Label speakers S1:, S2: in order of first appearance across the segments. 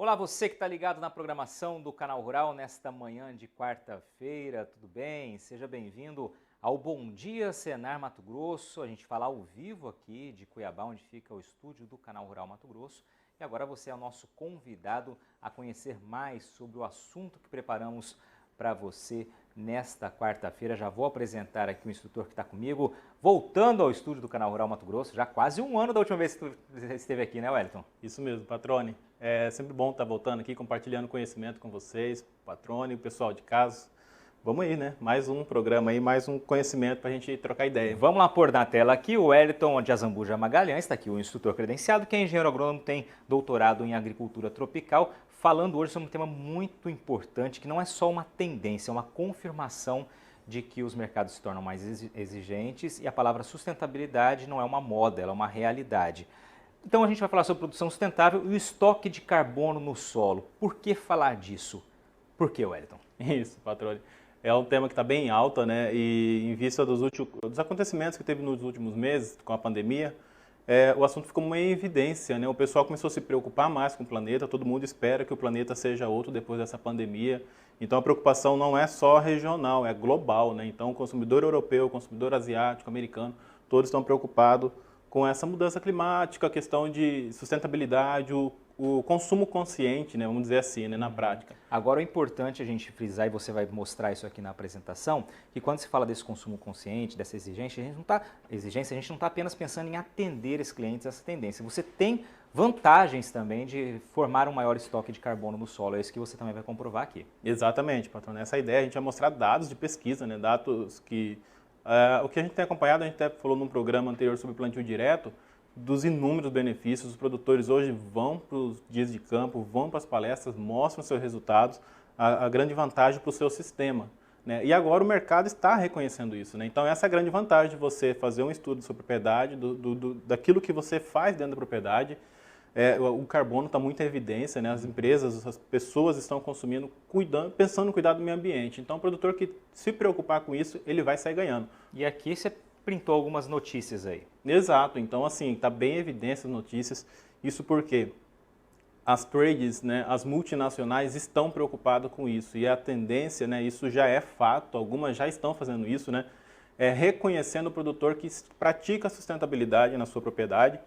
S1: Olá, você que está ligado na programação do Canal Rural nesta manhã de quarta-feira, tudo bem? Seja bem-vindo ao Bom Dia Senar Mato Grosso. A gente fala ao vivo aqui de Cuiabá, onde fica o estúdio do Canal Rural Mato Grosso. E agora você é o nosso convidado a conhecer mais sobre o assunto que preparamos para você nesta quarta-feira. Já vou apresentar aqui o instrutor que está comigo, voltando ao estúdio do Canal Rural Mato Grosso, já quase um ano da última vez que você esteve aqui, né, Wellington?
S2: Isso mesmo, Patrone. É sempre bom estar voltando aqui, compartilhando conhecimento com vocês, Patrone, o pessoal de casa. Vamos aí, né? Mais um programa aí, mais um conhecimento para a gente trocar ideia.
S1: Vamos lá pôr na tela aqui o Wellington de Azambuja Magalhães, está aqui o instrutor credenciado, que é engenheiro agrônomo, tem doutorado em agricultura tropical, falando hoje sobre um tema muito importante, que não é só uma tendência, é uma confirmação de que os mercados se tornam mais exigentes e a palavra sustentabilidade não é uma moda, ela é uma realidade. Então a gente vai falar sobre produção sustentável e o estoque de carbono no solo. Por que falar disso? Por que, Wellington?
S2: Isso, Patrone. É um tema que está bem alta, né? E em vista dos acontecimentos que teve nos últimos meses com a pandemia, o assunto ficou uma evidência, né? O pessoal começou a se preocupar mais com o planeta, todo mundo espera que o planeta seja outro depois dessa pandemia. Então a preocupação não é só regional, é global, né? Então o consumidor europeu, o consumidor asiático, americano, todos estão preocupados com essa mudança climática, a questão de sustentabilidade, o consumo consciente, né, vamos dizer assim, né, na prática.
S1: Agora, o importante a gente frisar, e você vai mostrar isso aqui na apresentação, que quando se fala desse consumo consciente, dessa exigência, a gente não está apenas pensando em atender esses clientes, essa tendência. Você tem vantagens também de formar um maior estoque de carbono no solo, é isso que você também vai comprovar aqui.
S2: Exatamente, patrão. Essa ideia, a gente vai mostrar dados de pesquisa, né, dados que... o que a gente tem acompanhado, a gente até falou num programa anterior sobre plantio direto, dos inúmeros benefícios. Os produtores hoje vão para os dias de campo, vão para as palestras, mostram seus resultados, a grande vantagem para o seu sistema, né? E agora o mercado está reconhecendo isso, né? Então essa é a grande vantagem de você fazer um estudo sobre propriedade, daquilo que você faz dentro da propriedade. O carbono está muito em evidência, né? As empresas, as pessoas estão consumindo, pensando no cuidado do meio ambiente. Então o produtor que se preocupar com isso, ele vai sair ganhando.
S1: E aqui você printou algumas notícias aí.
S2: Exato, então assim, está bem em evidência as notícias, isso porque as trades, né, as multinacionais estão preocupadas com isso, e a tendência, né, isso já é fato, algumas já estão fazendo isso, né, reconhecendo o produtor que pratica a sustentabilidade na sua propriedade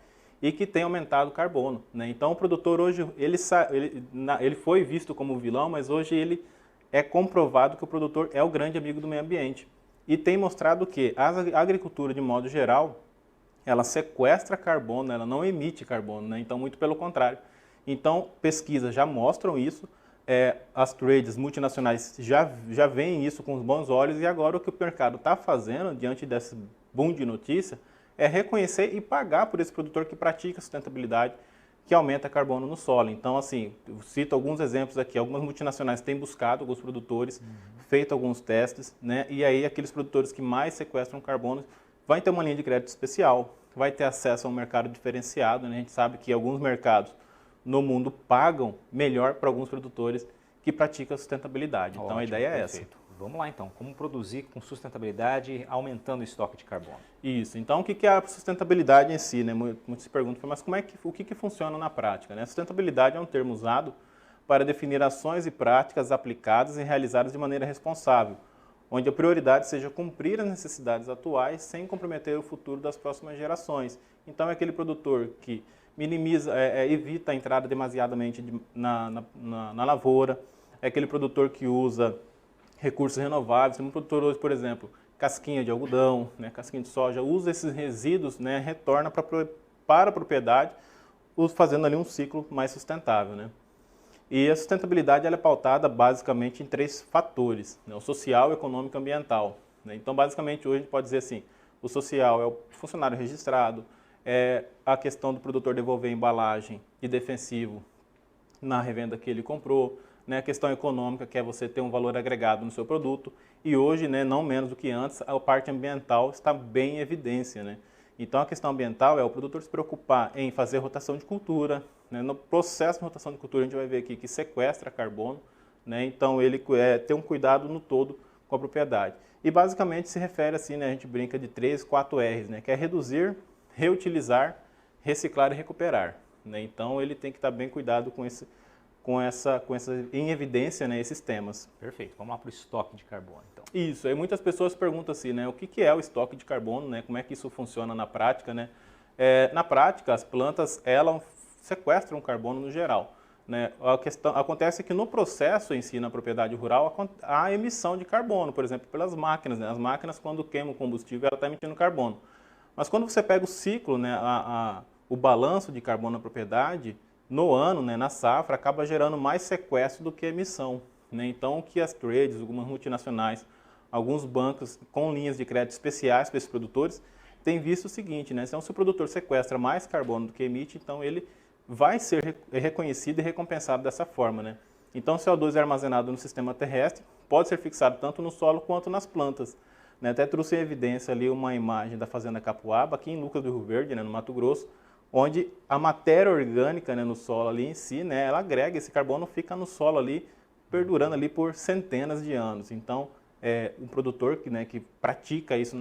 S2: e que tem aumentado o carbono, né. Então o produtor hoje, ele foi visto como vilão, mas hoje ele é comprovado que o produtor é o grande amigo do meio ambiente. E tem mostrado que a agricultura, de modo geral, ela sequestra carbono, ela não emite carbono, né? Então, muito pelo contrário. Então, pesquisas já mostram isso, as trades multinacionais já veem isso com os bons olhos, e agora o que o mercado está fazendo, diante desse boom de notícia, é reconhecer e pagar por esse produtor que pratica sustentabilidade, que aumenta carbono no solo. Então, assim, eu cito alguns exemplos aqui. Algumas multinacionais têm buscado alguns produtores, feito alguns testes, né? E aí aqueles produtores que mais sequestram carbono vai ter uma linha de crédito especial, vai ter acesso a um mercado diferenciado, né? A gente sabe que alguns mercados no mundo pagam melhor para alguns produtores que praticam sustentabilidade. Então,
S1: Ótimo,
S2: a ideia é
S1: perfeito.
S2: essa.
S1: Vamos lá então, como produzir com sustentabilidade, aumentando o estoque de carbono?
S2: Isso. Então, o que é a sustentabilidade em si, né? Muitos se perguntam, mas o que funciona na prática, né? A sustentabilidade é um termo usado para definir ações e práticas aplicadas e realizadas de maneira responsável, onde a prioridade seja cumprir as necessidades atuais sem comprometer o futuro das próximas gerações. Então, é aquele produtor que minimiza, evita a entrada demasiadamente na lavoura, é aquele produtor que usa recursos renováveis. Tem um produtor hoje, por exemplo, casquinha de algodão, né, casquinha de soja, usa esses resíduos, né, retorna para a propriedade, fazendo ali um ciclo mais sustentável, né? E a sustentabilidade ela é pautada basicamente em 3 fatores, né, o social, econômico e ambiental, né? Então, basicamente, hoje a gente pode dizer assim, o social é o funcionário registrado, é a questão do produtor devolver a embalagem de defensivo na revenda que ele comprou, né, a questão econômica, que é você ter um valor agregado no seu produto, e hoje, né, não menos do que antes, a parte ambiental está bem em evidência, né? Então, a questão ambiental é o produtor se preocupar em fazer rotação de cultura, né? No processo de rotação de cultura, a gente vai ver aqui que sequestra carbono, né? Então, ele ter um cuidado no todo com a propriedade. E, basicamente, se refere assim, né, a gente brinca de 3, 4 R's, né, que é reduzir, reutilizar, reciclar e recuperar, né? Então, ele tem que estar bem cuidado com em evidência, né, esses temas.
S1: Perfeito. Vamos lá para o estoque de carbono, então.
S2: Isso. Aí muitas pessoas perguntam assim, né, o que é o estoque de carbono, né? Como é que isso funciona na prática, né? Na prática, as plantas elas sequestram carbono no geral. Né? A questão acontece que no processo em si, na propriedade rural, há emissão de carbono, por exemplo, pelas máquinas. Né? As máquinas, quando queimam combustível, ela está emitindo carbono. Mas quando você pega o ciclo, né, o balanço de carbono na propriedade, no ano, né, na safra, acaba gerando mais sequestro do que emissão. Né? Então, o que as trades, algumas multinacionais, alguns bancos com linhas de crédito especiais para esses produtores, têm visto o seguinte, né? Então, se o produtor sequestra mais carbono do que emite, então ele vai ser reconhecido e recompensado dessa forma, né? Então, o CO2 é armazenado no sistema terrestre, pode ser fixado tanto no solo quanto nas plantas. Né? Até trouxe em evidência ali uma imagem da fazenda Capuaba, aqui em Lucas do Rio Verde, né, no Mato Grosso, onde a matéria orgânica, né, no solo ali em si, né, ela agrega, esse carbono fica no solo ali, perdurando ali por centenas de anos. Então, um produtor que pratica isso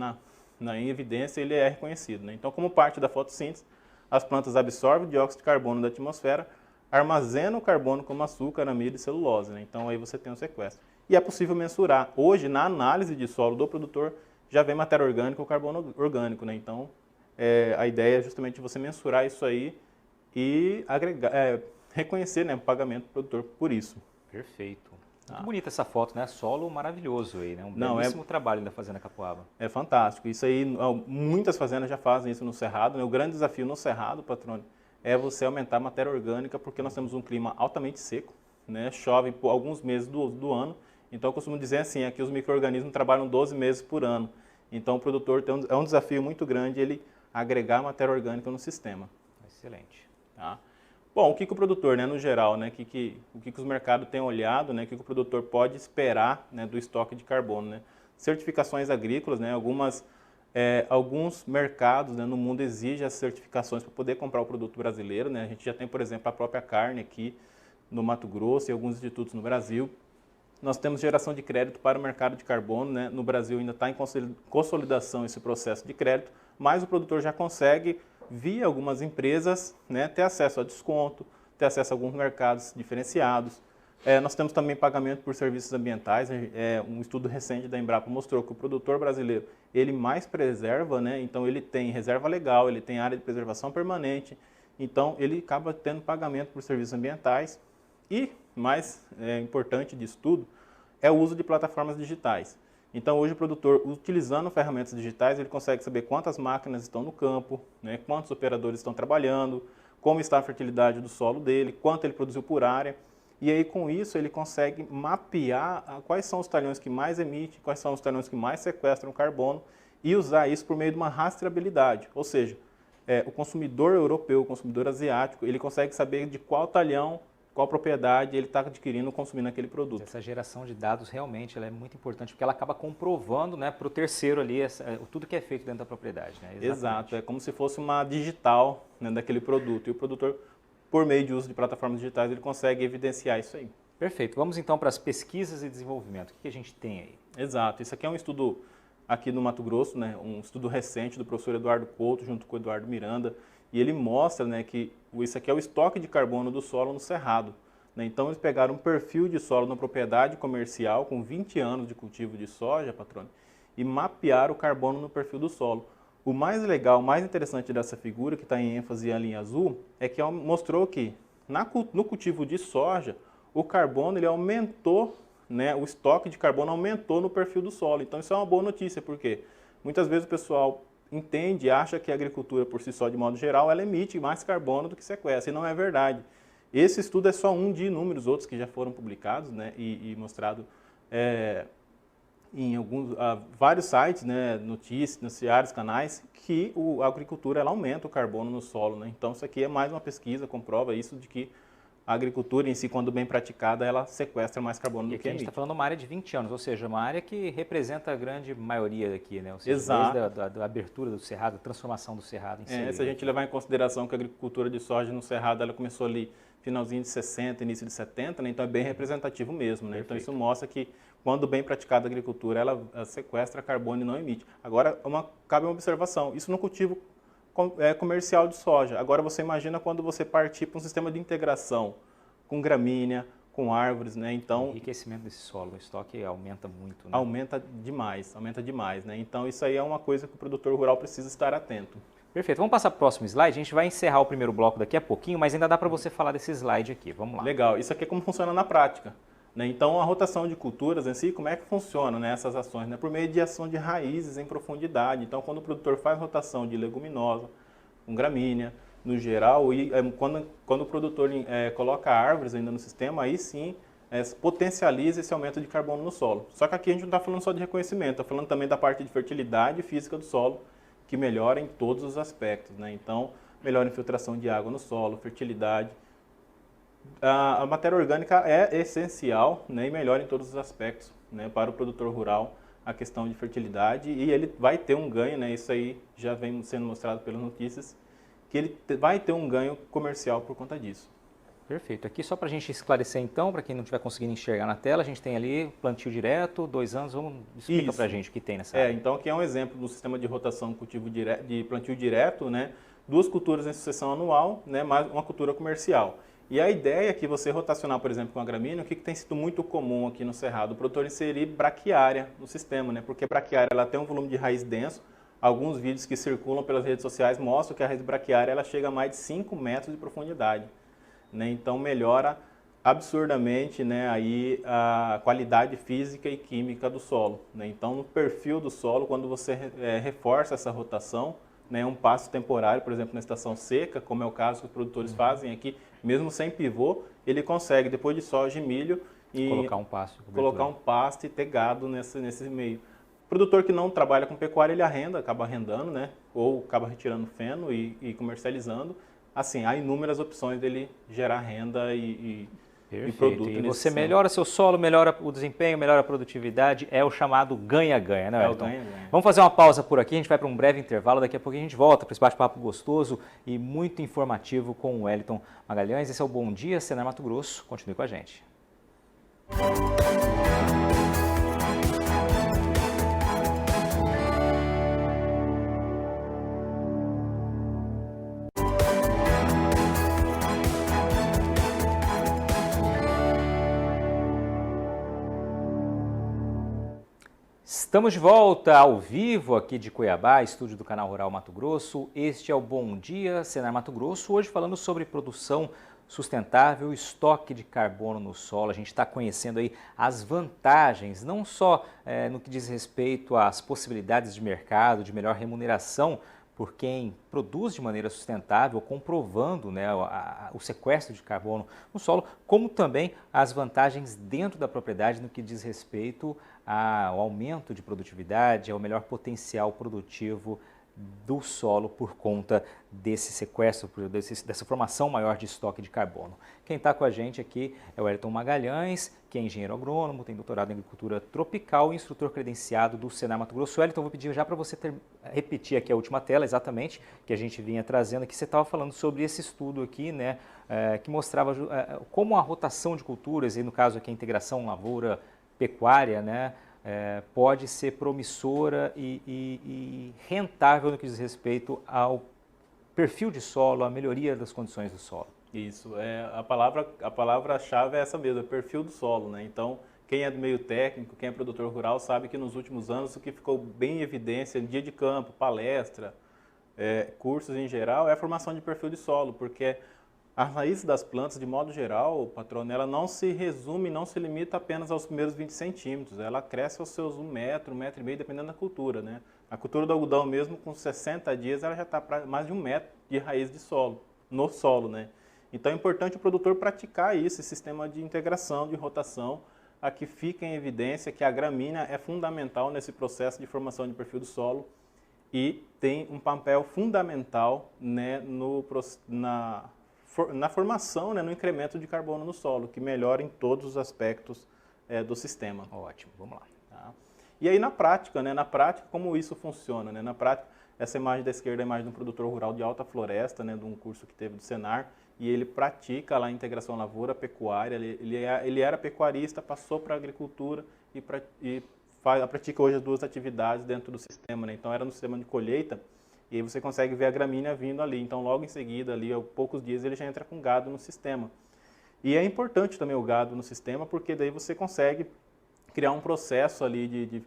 S2: em evidência, ele é reconhecido. Né? Então, como parte da fotossíntese, as plantas absorvem o dióxido de carbono da atmosfera, armazenam o carbono como açúcar, amido e celulose. Né? Então, aí você tem um sequestro. E é possível mensurar. Hoje, na análise de solo do produtor, já vem matéria orgânica ou carbono orgânico. Né? Então, a ideia é justamente você mensurar isso aí e reconhecer, né, o pagamento do produtor por isso.
S1: Perfeito. Muito bonita essa foto, né? Solo maravilhoso aí, né? Um
S2: Não,
S1: belíssimo trabalho da Fazenda Capuaba.
S2: É fantástico. Isso aí, muitas fazendas já fazem isso no Cerrado. Né? O grande desafio no Cerrado, patrônio, é você aumentar a matéria orgânica, porque nós temos um clima altamente seco, né? Chove por alguns meses do ano. Então, eu costumo dizer assim, aqui os micro-organismos trabalham 12 meses por ano. Então, o produtor é um desafio muito grande ele agregar matéria orgânica no sistema.
S1: Excelente.
S2: Tá? Bom, o que o produtor, né, no geral, né, o que os mercados têm olhado, né, o que o produtor pode esperar, né, do estoque de carbono, né? Certificações agrícolas, né, alguns mercados, né, no mundo exigem as certificações para poder comprar o produto brasileiro. Né? A gente já tem, por exemplo, a própria carne aqui no Mato Grosso e alguns institutos no Brasil. Nós temos geração de crédito para o mercado de carbono. Né? No Brasil ainda está em consolidação esse processo de crédito, mas o produtor já consegue, via algumas empresas, né, ter acesso a desconto, ter acesso a alguns mercados diferenciados. Nós temos também pagamento por serviços ambientais. Um estudo recente da Embrapa mostrou que o produtor brasileiro ele mais preserva, né? Então ele tem reserva legal, ele tem área de preservação permanente, então ele acaba tendo pagamento por serviços ambientais. E, mais importante disso tudo, é o uso de plataformas digitais. Então, hoje o produtor, utilizando ferramentas digitais, ele consegue saber quantas máquinas estão no campo, né, quantos operadores estão trabalhando, como está a fertilidade do solo dele, quanto ele produziu por área. E aí, com isso, ele consegue mapear quais são os talhões que mais emitem, quais são os talhões que mais sequestram carbono e usar isso por meio de uma rastreabilidade. Ou seja, o consumidor europeu, o consumidor asiático, ele consegue saber de qual talhão, qual propriedade ele está adquirindo, consumindo aquele produto.
S1: Essa geração de dados realmente ela é muito importante, porque ela acaba comprovando, né, para o terceiro ali tudo que é feito dentro da propriedade. Né?
S2: Exato, é como se fosse uma digital, né, daquele produto. E o produtor, por meio de uso de plataformas digitais, ele consegue evidenciar isso aí.
S1: Perfeito. Vamos então para as pesquisas e desenvolvimento. O que a gente tem aí?
S2: Exato. Isso aqui é um estudo aqui no Mato Grosso, né, um estudo recente do professor Eduardo Couto, junto com o Eduardo Miranda, e ele mostra, né, que isso aqui é o estoque de carbono do solo no cerrado. Né? Então, eles pegaram um perfil de solo na propriedade comercial com 20 anos de cultivo de soja, patrônio, e mapearam o carbono no perfil do solo. O mais legal, o mais interessante dessa figura, que está em ênfase em linha azul, é que mostrou que no cultivo de soja, o carbono ele aumentou, né, o estoque de carbono aumentou no perfil do solo. Então, isso é uma boa notícia, porque muitas vezes o pessoal entende, acha que a agricultura por si só, de modo geral, ela emite mais carbono do que sequestra, e não é verdade. Esse estudo é só um de inúmeros outros que já foram publicados, né, e mostrado em vários sites, né, notícias, noticiários, canais, que a agricultura ela aumenta o carbono no solo. Né? Então, isso aqui é mais uma pesquisa, comprova isso de que a agricultura em si, quando bem praticada, ela sequestra mais carbono do que emite.
S1: A gente está falando de uma área de 20 anos, ou seja, uma área que representa a grande maioria daqui, né? Ou seja,
S2: exato.
S1: Desde a abertura do cerrado, a transformação do cerrado em si.
S2: Se a gente levar em consideração que a agricultura de soja no cerrado ela começou ali finalzinho de 60, início de 70, né? Então é bem representativo mesmo. Né? Então isso mostra que quando bem praticada a agricultura, ela sequestra carbono e não emite. Agora, cabe uma observação, isso no cultivo comercial de soja. Agora você imagina quando você partir para um sistema de integração com gramínea, com árvores, né? Então,
S1: o enriquecimento desse solo, o estoque aumenta muito, né?
S2: Aumenta demais, né? Então isso aí é uma coisa que o produtor rural precisa estar atento.
S1: Perfeito, vamos passar para o próximo slide, a gente vai encerrar o primeiro bloco daqui a pouquinho, mas ainda dá para você falar desse slide aqui, vamos lá.
S2: Legal, isso aqui é como funciona na prática, né? Então a rotação de culturas em si, como é que funciona, né, essas ações? Né? Por meio de ação de raízes em profundidade. Então quando o produtor faz rotação de leguminosa, com gramínea, no geral, e quando o produtor coloca árvores ainda no sistema, aí sim potencializa esse aumento de carbono no solo. Só que aqui a gente não está falando só de reconhecimento, está falando também da parte de fertilidade física do solo, que melhora em todos os aspectos, né? Então, melhora a infiltração de água no solo, fertilidade. A matéria orgânica é essencial, né, e melhora em todos os aspectos, né, para o produtor rural, a questão de fertilidade, e ele vai ter um ganho, né, isso aí já vem sendo mostrado pelas notícias, que ele vai ter um ganho comercial por conta disso.
S1: Perfeito. Aqui só para a gente esclarecer então, para quem não estiver conseguindo enxergar na tela, a gente tem ali plantio direto, 2 anos, explica para a gente o que tem nessa área.
S2: Então aqui é um exemplo do sistema de rotação cultivo de plantio direto, né? 2 culturas em sucessão anual, né? Mais uma cultura comercial. E a ideia é que você rotacionar, por exemplo, com a gramínea, o que tem sido muito comum aqui no Cerrado, o produtor inserir braquiária no sistema, né? Porque a braquiária ela tem um volume de raiz denso. Alguns vídeos que circulam pelas redes sociais mostram que a raiz braquiária ela chega a mais de 5 metros de profundidade. Né? Então melhora absurdamente, né, aí a qualidade física e química do solo. Né? Então no perfil do solo, quando você reforça essa rotação, né, um passo temporário, por exemplo, na estação seca, como é o caso que os produtores fazem aqui, mesmo sem pivô, ele consegue, depois de soja e milho, colocar um pasto e ter gado nesse meio. O produtor que não trabalha com pecuária, ele acaba arrendando, né, ou acaba retirando feno e comercializando. Assim, há inúmeras opções dele gerar renda e produto.
S1: E você melhora seu solo, melhora o desempenho, melhora a produtividade, é o chamado ganha-ganha, né, Wellington? Vamos fazer uma pausa por aqui, a gente vai para um breve intervalo, daqui a pouco a gente volta para esse bate-papo gostoso e muito informativo com o Wellington Magalhães. Esse é o Bom Dia Senar Mato Grosso, continue com a gente. Estamos de volta ao vivo aqui de Cuiabá, estúdio do Canal Rural Mato Grosso. Este é o Bom Dia Senar Mato Grosso, hoje falando sobre produção sustentável, estoque de carbono no solo. A gente está conhecendo aí as vantagens, não só no que diz respeito às possibilidades de mercado, de melhor remuneração por quem produz de maneira sustentável, comprovando, né, o sequestro de carbono no solo, como também as vantagens dentro da propriedade no que diz respeito ao aumento de produtividade, ao melhor potencial produtivo do solo por conta desse sequestro, dessa formação maior de estoque de carbono. Quem está com a gente aqui é o Wellington Magalhães, que é engenheiro agrônomo, tem doutorado em agricultura tropical e instrutor credenciado do Senar Mato Grosso. Wellington, vou pedir já para você repetir aqui a última tela, exatamente, que a gente vinha trazendo aqui. Você estava falando sobre esse estudo aqui, né, que mostrava como a rotação de culturas, e no caso aqui a integração lavoura-pecuária, né, pode ser promissora e rentável no que diz respeito ao perfil de solo, à melhoria das condições do solo.
S2: Isso, a palavra-chave é essa mesmo, é perfil do solo, né? Então, quem é do meio técnico, quem é produtor rural, sabe que nos últimos anos o que ficou bem em evidência, dia de campo, palestra, cursos em geral, é a formação de perfil de solo, porque a raiz das plantas, de modo geral, patrona, ela não se resume, não se limita apenas aos primeiros 20 centímetros. Ela cresce aos seus 1 metro, 1,5 metro, dependendo da cultura, né? A cultura do algodão mesmo, com 60 dias, ela já está para mais de 1 metro de raiz de solo, no solo, né? Então é importante o produtor praticar isso, esse sistema de integração, de rotação, a que fica em evidência que a gramínea é fundamental nesse processo de formação de perfil do solo e tem um papel fundamental, né, na formação, né, no incremento de carbono no solo, que melhora em todos os aspectos do sistema.
S1: Ótimo, vamos lá.
S2: Tá? E aí na prática, como isso funciona? Né? Na prática, essa imagem da esquerda é a imagem de um produtor rural de Alta Floresta, né, de um curso que teve do Senar, e ele pratica lá a integração lavoura-pecuária, ele era pecuarista, passou para a agricultura e pratica hoje as 2 atividades dentro do sistema. Né? Então era no sistema de colheita, e aí você consegue ver a gramínea vindo ali. Então logo em seguida, ali, a poucos dias, ele já entra com gado no sistema. E é importante também o gado no sistema, porque daí você consegue criar um processo ali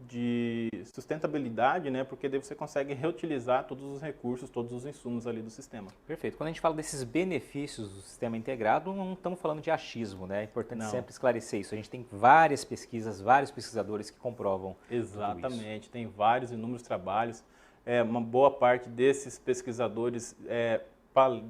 S2: de sustentabilidade, né? Porque daí você consegue reutilizar todos os recursos, todos os insumos ali do sistema.
S1: Perfeito. Quando a gente fala desses benefícios do sistema integrado, não estamos falando de achismo, né? É importante
S2: Não.
S1: sempre esclarecer isso. A gente tem várias pesquisas, vários pesquisadores que comprovam
S2: Exatamente, tem vários inúmeros trabalhos. Uma boa parte desses pesquisadores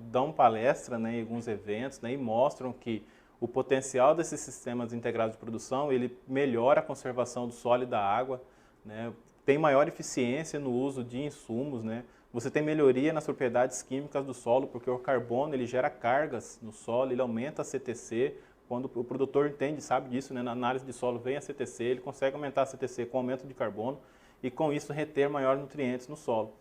S2: dão palestra, né, em alguns eventos, né, e mostram que o potencial desses sistemas integrados de produção, ele melhora a conservação do solo e da água, né, tem maior eficiência no uso de insumos, né, você tem melhoria nas propriedades químicas do solo, porque o carbono ele gera cargas no solo, ele aumenta a CTC. Quando o produtor entende, sabe disso, né, na análise de solo vem a CTC, ele consegue aumentar a CTC com aumento de carbono e com isso reter maiores nutrientes no solo.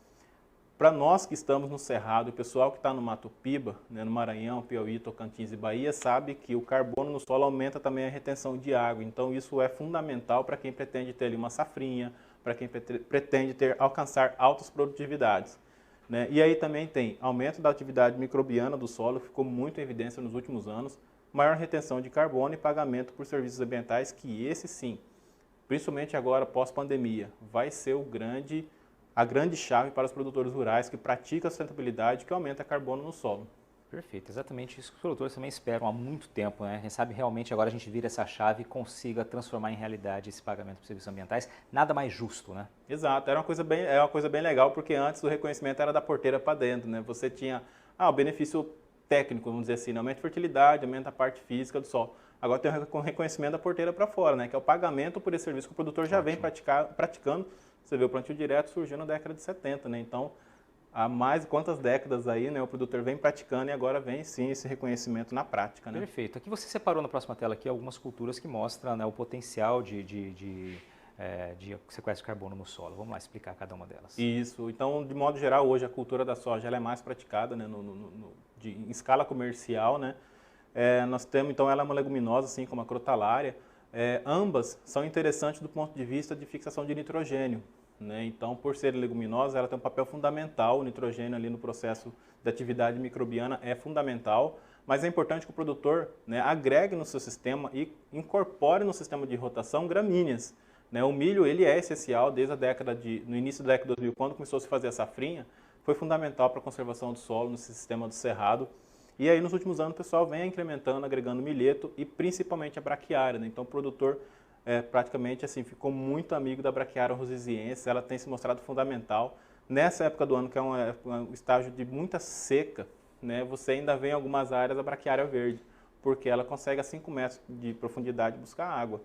S2: Para nós que estamos no Cerrado, o pessoal que está no Mato Piba, né, no Maranhão, Piauí, Tocantins e Bahia, sabe que o carbono no solo aumenta também a retenção de água. Então isso é fundamental para quem pretende ter ali uma safrinha, para quem pretende alcançar altas produtividades. Né? E aí também tem aumento da atividade microbiana do solo, que ficou muito em evidência nos últimos anos, maior retenção de carbono e pagamento por serviços ambientais, que esse sim, principalmente agora pós-pandemia, vai ser a grande chave para os produtores rurais que praticam a sustentabilidade, que aumenta carbono no solo.
S1: Perfeito, exatamente isso que os produtores também esperam há muito tempo, né? Quem sabe realmente agora a gente vira essa chave e consiga transformar em realidade esse pagamento por serviços ambientais, nada mais justo, né?
S2: Exato, é uma coisa bem legal, porque antes o reconhecimento era da porteira para dentro, né? Você tinha o benefício técnico, vamos dizer assim, né? Aumenta a fertilidade, aumenta a parte física do solo. Agora tem o reconhecimento da porteira para fora, né? Que é o pagamento por esse serviço que o produtor já vem praticando. Você vê o plantio direto surgiu na década de 70, né? Então, há mais quantas décadas aí, né? O produtor vem praticando e agora vem sim esse reconhecimento na prática, né?
S1: Perfeito. Aqui você separou na próxima tela aqui algumas culturas que mostram, né, o potencial de sequestro de carbono no solo. Vamos lá explicar cada uma delas.
S2: Isso. Então, de modo geral, hoje a cultura da soja ela é mais praticada, né, em escala comercial, né? Nós temos, então, ela é uma leguminosa, assim como a crotalária. Ambas são interessantes do ponto de vista de fixação de nitrogênio, né? Então, por ser leguminosa, ela tem um papel fundamental. O nitrogênio ali no processo de atividade microbiana é fundamental, mas é importante que o produtor, né, agregue no seu sistema e incorpore no sistema de rotação gramíneas. Né? O milho ele é essencial desde no início da década de 2000, quando começou a se fazer a safrinha, foi fundamental para a conservação do solo no sistema do cerrado. E aí nos últimos anos o pessoal vem incrementando, agregando milheto e principalmente a braquiária. Né? Então o produtor praticamente assim, ficou muito amigo da braquiária rosiziense, ela tem se mostrado fundamental. Nessa época do ano, que é um estágio de muita seca, né, você ainda vê em algumas áreas a braquiária verde, porque ela consegue a 5 metros de profundidade buscar água.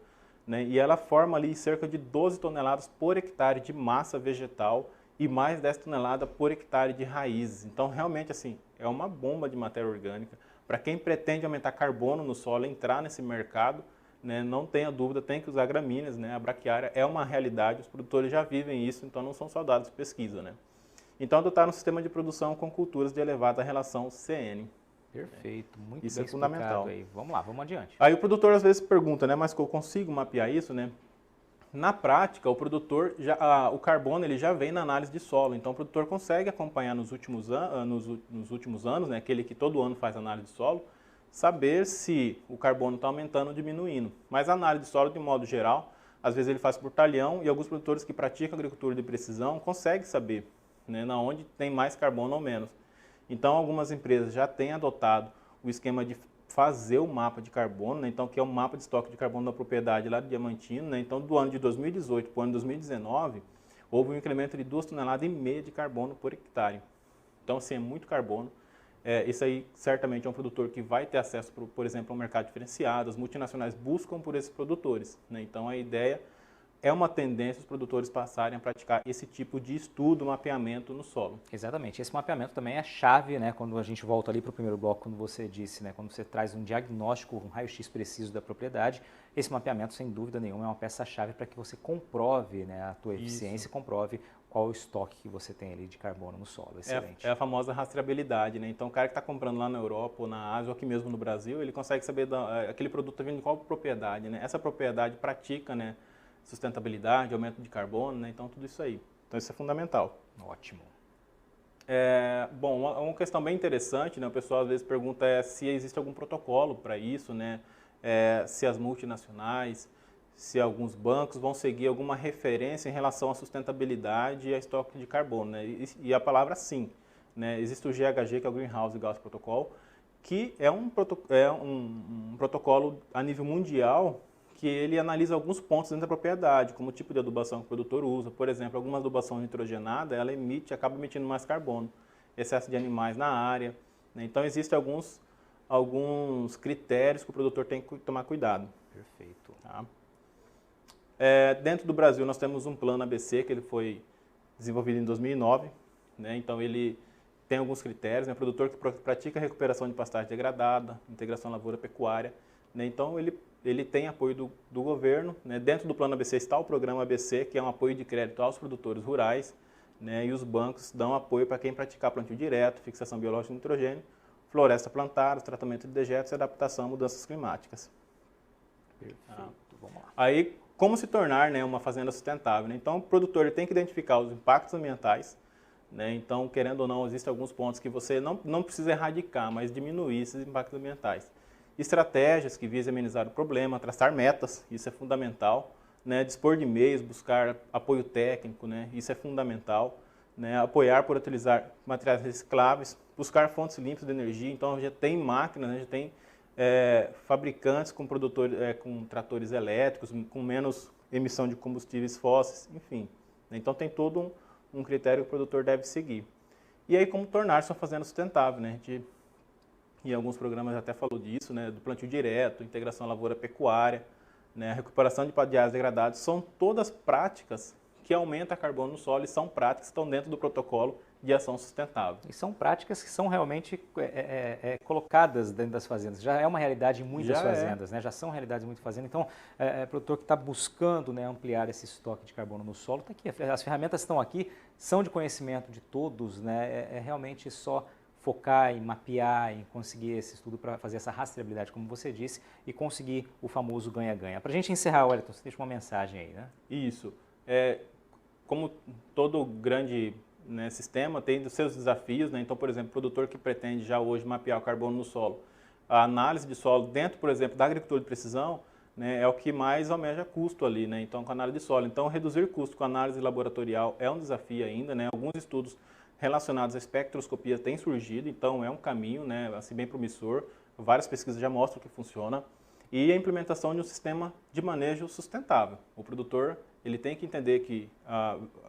S2: Né, e ela forma ali cerca de 12 toneladas por hectare de massa vegetal e mais 10 toneladas por hectare de raízes. Então, realmente, assim, é uma bomba de matéria orgânica. Para quem pretende aumentar carbono no solo, entrar nesse mercado, né, não tenha dúvida, tem que usar gramíneas, né, a braquiária é uma realidade, os produtores já vivem isso, então não são só dados de pesquisa. Né. Então, adotar um sistema de produção com culturas de elevada relação CN.
S1: Perfeito, muito
S2: isso
S1: bem
S2: é fundamental.
S1: aí. Vamos lá, vamos adiante.
S2: Aí o produtor às vezes pergunta, né, mas eu consigo mapear isso, né? Na prática, o produtor, o carbono ele já vem na análise de solo, então o produtor consegue acompanhar nos últimos anos, né, aquele que todo ano faz análise de solo, saber se o carbono está aumentando ou diminuindo. Mas a análise de solo, de modo geral, às vezes ele faz por talhão e alguns produtores que praticam agricultura de precisão conseguem saber, né, na onde tem mais carbono ou menos. Então, algumas empresas já têm adotado o esquema de fazer o mapa de carbono, né? Então, que é o mapa de estoque de carbono da propriedade lá de Diamantino. Né? Então, do ano de 2018 para o ano de 2019, houve um incremento de 2,5 toneladas de carbono por hectare. Então, assim, é muito carbono. Isso aí, certamente, é um produtor que vai ter acesso, por exemplo, ao mercado diferenciado. As multinacionais buscam por esses produtores. Né? Então, a ideia é uma tendência os produtores passarem a praticar esse tipo de estudo, mapeamento no solo.
S1: Exatamente. Esse mapeamento também é chave, né? Quando a gente volta ali para o primeiro bloco, quando você disse, né? Quando você traz um diagnóstico, um raio-x preciso da propriedade, esse mapeamento, sem dúvida nenhuma, é uma peça-chave para que você comprove, né, a tua eficiência e comprove qual o estoque que você tem ali de carbono no solo. Excelente.
S2: É a famosa rastreabilidade, né? Então, o cara que está comprando lá na Europa ou na Ásia ou aqui mesmo no Brasil, ele consegue saber aquele produto está vindo de qual propriedade, né? Essa propriedade pratica, né, sustentabilidade, aumento de carbono, né? Então tudo isso aí. Então isso é fundamental.
S1: Ótimo.
S2: Bom, uma questão bem interessante, né? O pessoal às vezes pergunta se existe algum protocolo para isso, né? Se as multinacionais, se alguns bancos vão seguir alguma referência em relação à sustentabilidade e a estoque de carbono, né? E a palavra sim, né? Existe o GHG, que é o Greenhouse Gas Protocol, que é um protocolo a nível mundial que ele analisa alguns pontos dentro da propriedade, como o tipo de adubação que o produtor usa. Por exemplo, alguma adubação nitrogenada, ela acaba emitindo mais carbono, excesso de animais na área, né? Então, existem alguns critérios que o produtor tem que tomar cuidado.
S1: Perfeito.
S2: Tá? Dentro do Brasil, nós temos um plano ABC, que ele foi desenvolvido em 2009, né? Então, ele tem alguns critérios, né? O produtor que pratica recuperação de pastagem degradada, integração lavoura-pecuária, né? Então, ele tem apoio do governo, né? Dentro do plano ABC está o programa ABC, que é um apoio de crédito aos produtores rurais, né? E os bancos dão apoio para quem praticar plantio direto, fixação biológica de nitrogênio, floresta plantada, tratamento de dejetos e adaptação a mudanças climáticas.
S1: Perfeito, vamos lá.
S2: Aí, como se tornar, né, uma fazenda sustentável, né? Então, o produtor tem que identificar os impactos ambientais, né? Então, querendo ou não, existem alguns pontos que você não precisa erradicar, mas diminuir esses impactos ambientais. Estratégias que visem amenizar o problema, traçar metas, isso é fundamental, né? Dispor de meios, buscar apoio técnico, né? Isso é fundamental, né? Apoiar por utilizar materiais recicláveis, buscar fontes limpas de energia. Então, já tem máquinas, né? Já tem fabricantes com tratores elétricos, com menos emissão de combustíveis fósseis, enfim. Então, tem todo um critério que o produtor deve seguir. E aí, como tornar-se uma fazenda sustentável, né? A gente, em alguns programas, até falou disso, né? Do plantio direto, integração lavoura-pecuária, né? A recuperação de padiais degradados, são todas práticas que aumentam carbono no solo e são práticas que estão dentro do protocolo de ação sustentável.
S1: E são práticas que são realmente colocadas dentro das fazendas. Já é uma realidade em muitas fazendas, né? Já são realidades em muitas fazendas. Então, o produtor que está buscando, né, ampliar esse estoque de carbono no solo, está aqui. As ferramentas estão aqui, são de conhecimento de todos, né? É realmente só focar em mapear, em conseguir esse estudo para fazer essa rastreabilidade, como você disse, e conseguir o famoso ganha-ganha. Para a gente encerrar, Wellington, você deixa uma mensagem aí, né?
S2: Isso. Como todo grande, né, sistema tem os seus desafios, né? Então, por exemplo, o produtor que pretende já hoje mapear o carbono no solo, a análise de solo dentro, por exemplo, da agricultura de precisão, né, é o que mais almeja custo ali, né? Então, com a análise de solo. Então, reduzir custo com a análise laboratorial é um desafio ainda, né? Alguns estudos relacionados à espectroscopia têm surgido, então é um caminho, né, assim, bem promissor. Várias pesquisas já mostram que funciona. E a implementação de um sistema de manejo sustentável. O produtor ele tem que entender que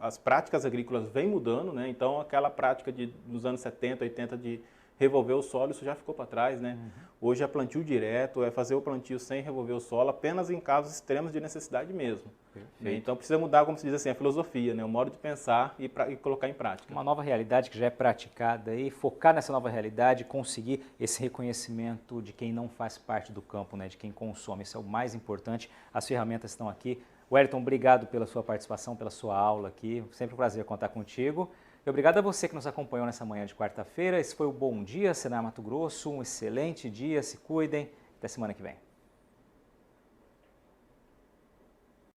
S2: as práticas agrícolas vêm mudando, né? Então aquela prática nos anos 70, 80 de revolver o solo, isso já ficou para trás, né? Hoje é plantio direto, é fazer o plantio sem revolver o solo, apenas em casos extremos de necessidade mesmo. Perfeito. Então precisa mudar, como se diz assim, a filosofia, né? O modo de pensar e colocar em prática.
S1: Uma nova realidade que já é praticada e focar nessa nova realidade, conseguir esse reconhecimento de quem não faz parte do campo, né? De quem consome, isso é o mais importante. As ferramentas estão aqui. Wellington, obrigado pela sua participação, pela sua aula aqui. Sempre um prazer contar contigo. E obrigado a você que nos acompanhou nessa manhã de quarta-feira. Esse foi o Bom Dia, Senar Mato Grosso. Um excelente dia, se cuidem. Até semana que vem.